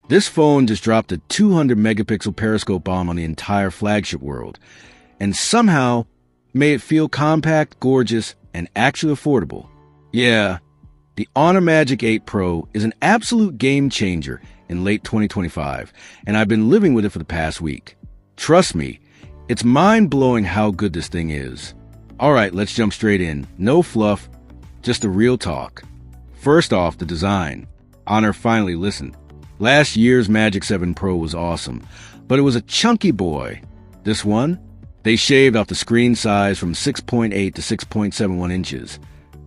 This phone just dropped a 200 megapixel periscope bomb on the entire flagship world, and somehow made it feel compact, gorgeous, and actually affordable. Yeah, the Honor Magic 8 Pro is an absolute game changer in late 2025, and I've been living with it for the past week. Trust me, it's mind-blowing how good this thing is. Alright, let's jump straight in. No fluff, just the real talk. First off, the design. Honor finally listened. Last year's Magic 7 Pro was awesome, but it was a chunky boy. This one? They shaved off the screen size from 6.8 to 6.71 inches,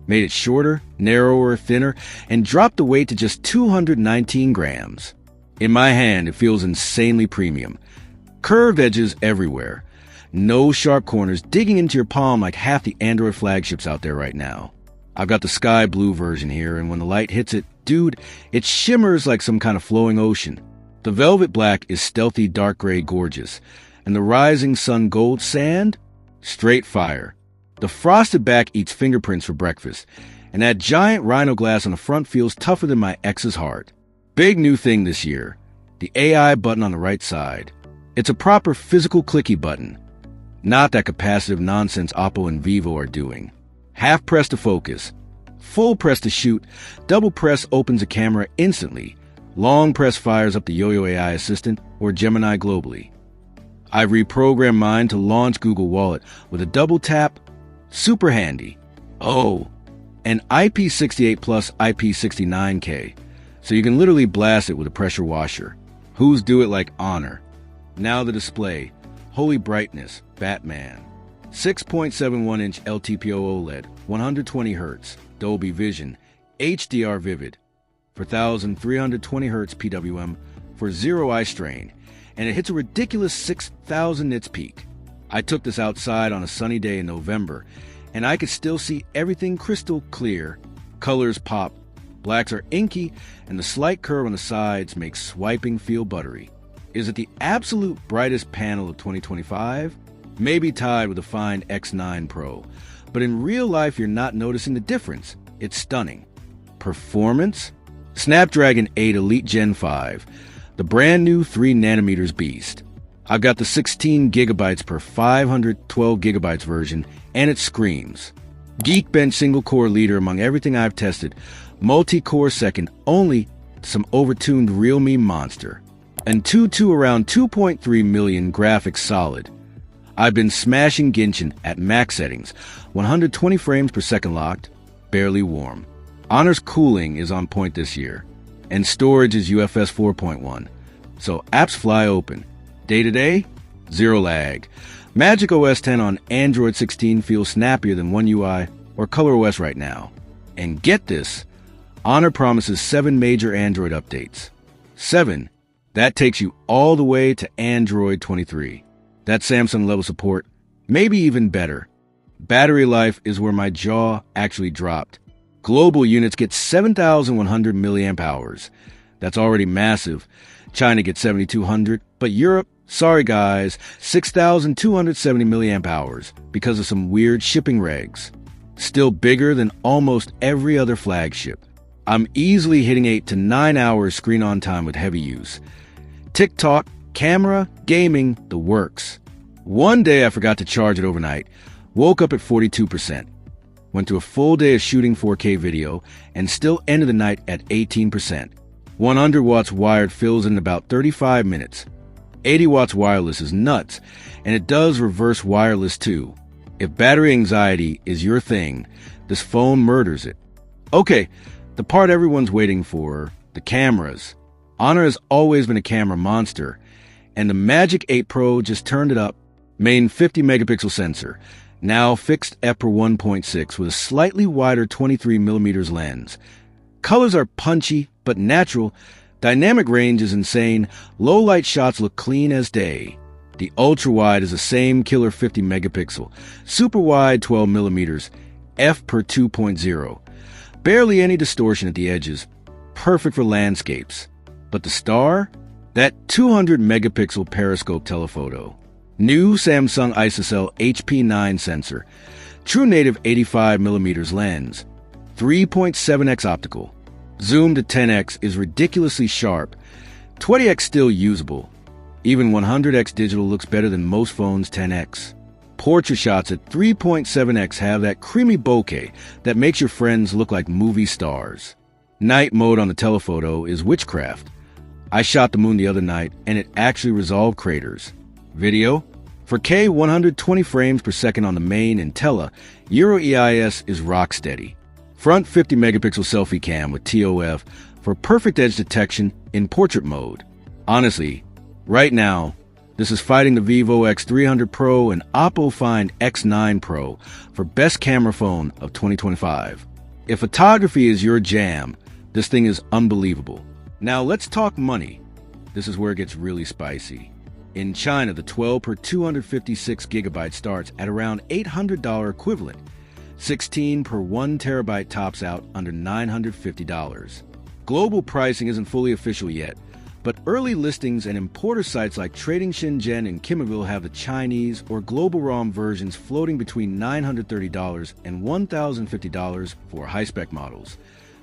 made it shorter, narrower, thinner, and dropped the weight to just 219 grams. In my hand, it feels insanely premium. Curved edges everywhere. No sharp corners digging into your palm like half the Android flagships out there right now. I've got the sky blue version here, and when the light hits it, dude, it shimmers like some kind of flowing ocean. The velvet black is stealthy dark gray gorgeous, and the rising sun gold sand? Straight fire. The frosted back eats fingerprints for breakfast, and that giant rhino glass on the front feels tougher than my ex's heart. Big new thing this year, the AI button on the right side. It's a proper physical clicky button, not that capacitive nonsense Oppo and Vivo are doing. Half press to focus, full press to shoot, double press opens the camera instantly, long press fires up the Yo-Yo AI assistant or Gemini globally. I've reprogrammed mine to launch Google Wallet with a double tap, super handy. Oh, and IP68 plus IP69K, so you can literally blast it with a pressure washer. Who's do it like Honor? Now the display, holy brightness, Batman. 6.71-inch LTPO OLED, 120 Hz, Dolby Vision, HDR Vivid, 4,320 Hz PWM for zero eye strain, and it hits a ridiculous 6,000 nits peak. I took this outside on a sunny day in November, and I could still see everything crystal clear. Colors pop, blacks are inky, and the slight curve on the sides makes swiping feel buttery. Is it the absolute brightest panel of 2025? Maybe tied with the fine X9 Pro, but in real life you're not noticing the difference. It's stunning. Performance? Snapdragon 8 Elite Gen 5, the brand new 3 nanometers beast. I've got the 16 gigabytes per 512 gigabytes version, and it screams. Geekbench single-core leader among everything I've tested, multi-core second only to some overtuned Realme monster. And around 2.3 million graphics solid. I've been smashing Genshin at max settings, 120 frames per second locked, barely warm. Honor's cooling is on point this year, and storage is UFS 4.1, so apps fly open. Day-to-day, zero lag. Magic OS 10 on Android 16 feels snappier than One UI or ColorOS right now. And get this, Honor promises 7 major Android updates. 7, that takes you all the way to Android 23. That Samsung level support, maybe even better. Battery life is where my jaw actually dropped. Global units get 7,100 milliamp hours. That's already massive. China gets 7,200, but Europe, sorry guys, 6,270 milliamp hours because of some weird shipping regs. Still bigger than almost every other flagship. I'm easily hitting 8 to 9 hours screen on time with heavy use. TikTok, camera, gaming, the works. One day I forgot to charge it overnight, woke up at 42%, went to a full day of shooting 4K video, and still ended the night at 18%. 100 watts wired fills in about 35 minutes. 80 watts wireless is nuts, and it does reverse wireless too. If battery anxiety is your thing, this phone murders it. Okay, the part everyone's waiting for, the cameras. Honor has always been a camera monster, and the Magic 8 Pro just turned it up. Main 50 megapixel sensor, now fixed f/1.6 with a slightly wider 23mm lens. Colors are punchy but natural. Dynamic range is insane. Low light shots look clean as day. The ultra wide is the same killer 50 megapixel. Super wide 12mm, f/2.0. Barely any distortion at the edges. Perfect for landscapes. But the star? That 200 megapixel periscope telephoto. New Samsung ISOCELL HP9 sensor. True native 85mm lens. 3.7x optical. Zoom to 10x is ridiculously sharp. 20x still usable. Even 100x digital looks better than most phones' 10x. Portrait shots at 3.7x have that creamy bokeh that makes your friends look like movie stars. Night mode on the telephoto is witchcraft. I shot the moon the other night, and it actually resolved craters. Video? For K 120 frames per second on the main and tele, Euro EIS is rock steady. Front 50 megapixel selfie cam with TOF for perfect edge detection in portrait mode. Honestly, right now, this is fighting the Vivo X300 Pro and Oppo Find X9 Pro for best camera phone of 2025. If photography is your jam, this thing is unbelievable. Now let's talk money. This is where it gets really spicy. In China, the 12 per 256 gigabyte starts at around $800 equivalent. 16 per 1 terabyte tops out under $950. Global pricing isn't fully official yet, but early listings and importer sites like Trading Shenzhen and Kimmerville have the Chinese or global ROM versions floating between $930 and $1,050 for high-spec models.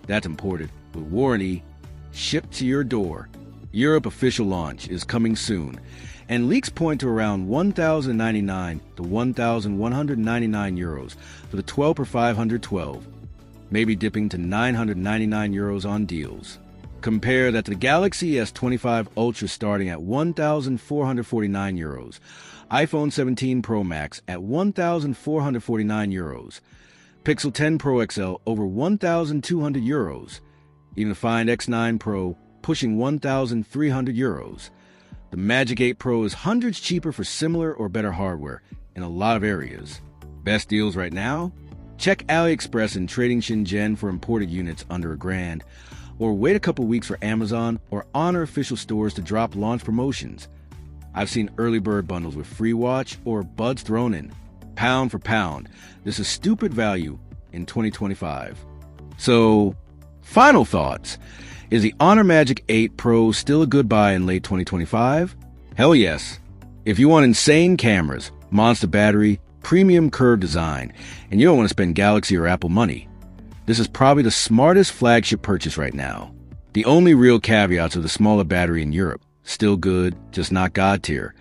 That's imported with warranty, shipped to your door. Europe official launch is coming soon, and leaks point to around 1,099 to 1,199 euros for the 12 per 512, maybe dipping to 999 euros on deals. Compare that to the Galaxy S25 Ultra starting at 1,449 euros, iPhone 17 Pro Max at 1,449 euros, Pixel 10 Pro XL over 1,200 euros, even the Find X9 Pro pushing 1,300 euros. The Magic 8 Pro is hundreds cheaper for similar or better hardware in a lot of areas. Best deals right now? Check AliExpress and Trading Shenzhen for imported units under $1,000, or wait a couple weeks for Amazon or Honor official stores to drop launch promotions. I've seen early bird bundles with free watch or buds thrown in. Pound for pound, this is stupid value in 2025. So, final thoughts. Is the Honor Magic 8 Pro still a good buy in late 2025? Hell yes. If you want insane cameras, monster battery, premium curved design, and you don't want to spend Galaxy or Apple money, this is probably the smartest flagship purchase right now. The only real caveats are the smaller battery in Europe, still good, just not God tier,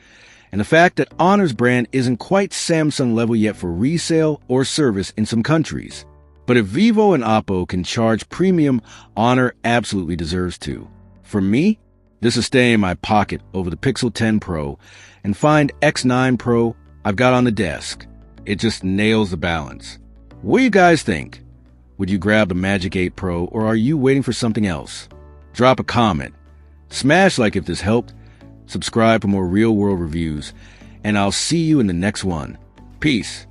and the fact that Honor's brand isn't quite Samsung level yet for resale or service in some countries. But if Vivo and Oppo can charge premium, Honor absolutely deserves to. For me, this is staying in my pocket over the Pixel 10 Pro and Find X9 Pro I've got on the desk. It just nails the balance. What do you guys think? Would you grab the Magic 8 Pro or are you waiting for something else? Drop a comment. Smash like if this helped. Subscribe for more real-world reviews. And I'll see you in the next one. Peace.